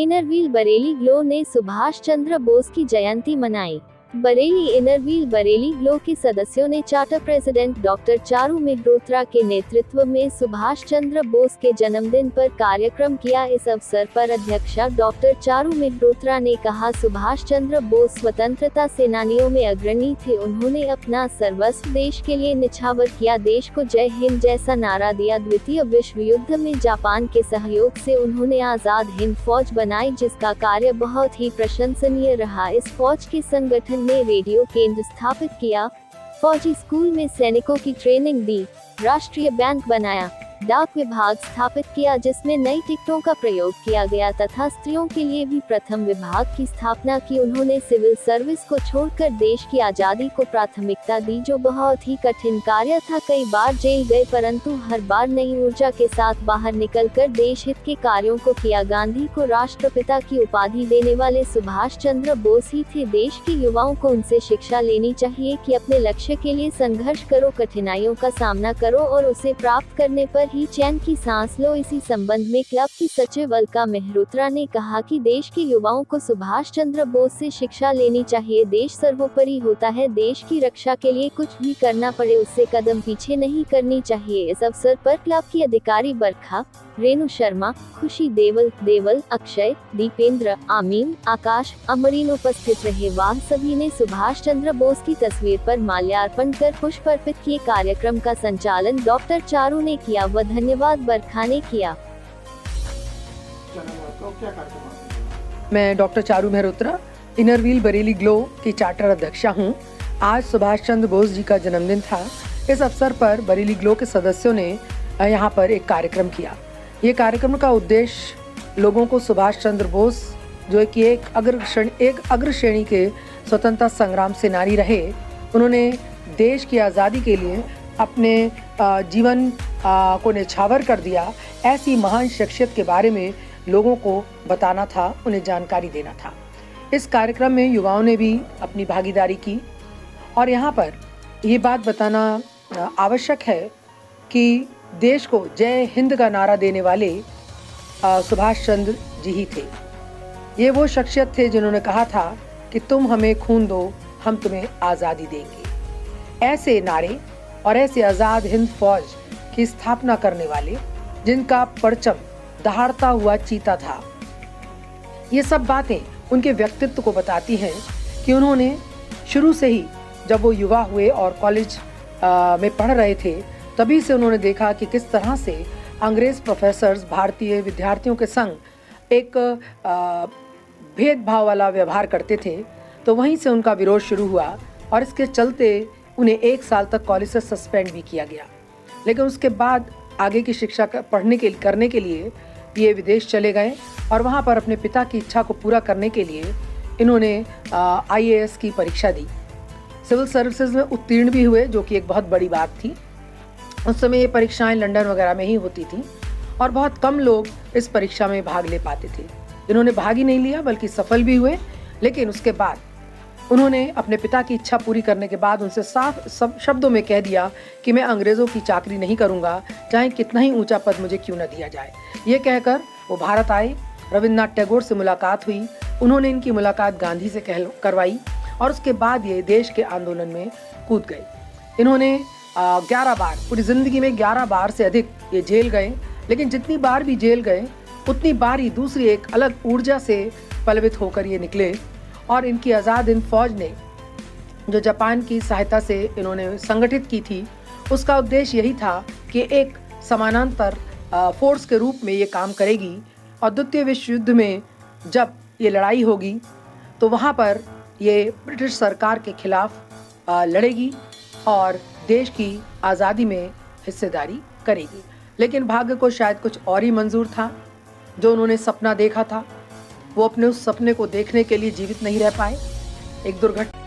Inner Wheel Bareilly glow ने सुभाष चंद्र बोस की जयंती मनाई। बरेली इनरव्हील बरेली ग्लो के सदस्यों ने charter president doctor Charu Mehrotra के नेतृत्व में सुभाष चंद्र बोस के जन्मदिन पर कार्यक्रम किया। इस अवसर पर अध्यक्षा डॉक्टर चारू मेहरोत्रा ने कहा, सुभाष चंद्र बोस स्वतंत्रता सेनानियों में अग्रणी थे। उन्होंने अपना सर्वस्व देश के लिए निछावर किया, देश को जय हिंद जैसा नारा दिया। द्वितीय विश्व युद्ध में जापान के सहयोग से उन्होंने आजाद हिंद फौज बनाई, जिसका कार्य बहुत ही प्रशंसनीय रहा। इस फौज के संगठन ने रेडियो केंद्र स्थापित किया, फौजी स्कूल में सैनिकों की ट्रेनिंग दी, राष्ट्रीय बैंक बनाया, डाक विभाग स्थापित किया जिसमें नई टिकटों का प्रयोग किया गया तथा स्त्रियों के लिए भी प्रथम विभाग की स्थापना की। उन्होंने सिविल सर्विस को छोड़कर देश की आजादी को प्राथमिकता दी, जो बहुत ही कठिन कार्य था। कई बार जेल गए, परंतु हर बार नई ऊर्जा के साथ बाहर निकलकर देश हित के कार्यों को किया। गांधी को राष्ट्रपिता की उपाधि देने वाले सुभाष चंद्र बोस ही थे। देश के युवाओं को उनसे शिक्षा लेनी चाहिए कि अपने लक्ष्य के लिए संघर्ष करो, कठिनाइयों का सामना करो और उसे प्राप्त करने पर ही चैन की सांस लो। इसी संबंध में क्लब की सचिव अलका मेहरोत्रा ने कहा कि देश के युवाओं को सुभाष चंद्र बोस से शिक्षा लेनी चाहिए। देश सर्वोपरि होता है, देश की रक्षा के लिए कुछ भी करना पड़े उससे कदम पीछे नहीं करनी चाहिए। इस अवसर पर क्लब की अधिकारी बरखा, रेणु शर्मा, खुशी देवल, अक्षय, दीपेंद्र, आमीन, आकाश, अमरीन उपस्थित रहे। वह सभी ने सुभाष चंद्र बोस की तस्वीर पर माल्यार्पण कर पुष्प अर्पित किए। कार्यक्रम का संचालन डॉक्टर चारू ने किया व धन्यवाद बरखा ने किया। मैं doctor Charu Mehrotra, Inner Wheel Bareilly glow की चार्टर अध्यक्षा हूँ। आज सुभाष चंद्र बोस जी का जन्मदिन था। इस अवसर पर बरेली ग्लो के सदस्यों ने यहाँ पर एक कार्यक्रम किया। ये कार्यक्रम का उद्देश्य लोगों को सुभाष चंद्र बोस, जो कि एक अग्र श्रेणी के स्वतंत्रता संग्राम सेनानी रहे, उन्होंने देश की आज़ादी के लिए अपने जीवन को न्यौछावर कर दिया, ऐसी महान शख्सियत के बारे में लोगों को बताना था, उन्हें जानकारी देना था। इस कार्यक्रम में युवाओं ने भी अपनी भागीदारी की और यहाँ पर ये बात बताना आवश्यक है कि देश को जय हिंद का नारा देने वाले सुभाष चंद्र जी ही थे। ये वो शख्सियत थे जिन्होंने कहा था कि तुम हमें खून दो, हम तुम्हें आज़ादी देंगे। ऐसे नारे और ऐसे आज़ाद हिंद फौज की स्थापना करने वाले, जिनका परचम दहाड़ता हुआ चीता था, ये सब बातें उनके व्यक्तित्व को बताती हैं कि उन्होंने शुरू से ही, जब वो युवा हुए और कॉलेज में पढ़ रहे थे, तभी से उन्होंने देखा कि किस तरह से अंग्रेज प्रोफेसर्स भारतीय विद्यार्थियों के संग एक भेदभाव वाला व्यवहार करते थे। तो वहीं से उनका विरोध शुरू हुआ और इसके चलते उन्हें 1 साल तक कॉलेज से सस्पेंड भी किया गया। लेकिन उसके बाद आगे की शिक्षा करने के लिए ये विदेश चले गए और वहाँ पर अपने पिता की इच्छा को पूरा करने के लिए इन्होंने IAS की परीक्षा दी। सिविल सर्विसेज में उत्तीर्ण भी हुए, जो कि एक बहुत बड़ी बात थी। उस समय ये परीक्षाएं लंदन वगैरह में ही होती थी और बहुत कम लोग इस परीक्षा में भाग ले पाते थे। इन्होंने भाग ही नहीं लिया, बल्कि सफल भी हुए। लेकिन उसके बाद उन्होंने अपने पिता की इच्छा पूरी करने के बाद उनसे साफ सब शब्दों में कह दिया कि मैं अंग्रेज़ों की चाकरी नहीं करूंगा, चाहे कितना ही ऊंचा पद मुझे क्यों न दिया जाए। ये कहकर वो भारत आए। रविन्द्रनाथ टैगोर से मुलाकात हुई। उन्होंने इनकी मुलाकात गांधी से करवाई और उसके बाद ये देश के आंदोलन में कूद गए। इन्होंने 11 बार, पूरी ज़िंदगी में 11 बार से अधिक ये जेल गए। लेकिन जितनी बार भी जेल गए, उतनी बार ही दूसरी एक अलग ऊर्जा से पलवित होकर ये निकले। और इनकी आज़ाद हिंद फौज ने, जो जापान की सहायता से इन्होंने संगठित की थी, उसका उद्देश्य यही था कि एक समानांतर फोर्स के रूप में ये काम करेगी और द्वितीय विश्व युद्ध में जब ये लड़ाई होगी तो वहाँ पर ये ब्रिटिश सरकार के खिलाफ लड़ेगी और देश की आज़ादी में हिस्सेदारी करेगी। लेकिन भाग्य को शायद कुछ और ही मंजूर था। जो उन्होंने सपना देखा था, वो अपने उस सपने को देखने के लिए जीवित नहीं रह पाए। एक दुर्घटना